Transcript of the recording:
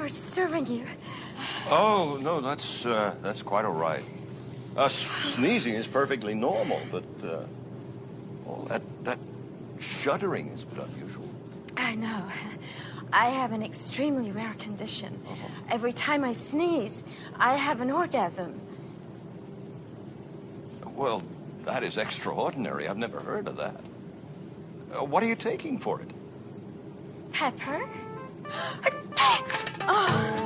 for disturbing you. Oh, no, that's quite all right. Sneezing is perfectly normal, but, that shuddering is a bit unusual. I know. I have an extremely rare condition. Every time I sneeze, I have an orgasm. Well, that is extraordinary. I've never heard of that. What are you taking for it? Pepper? Oh.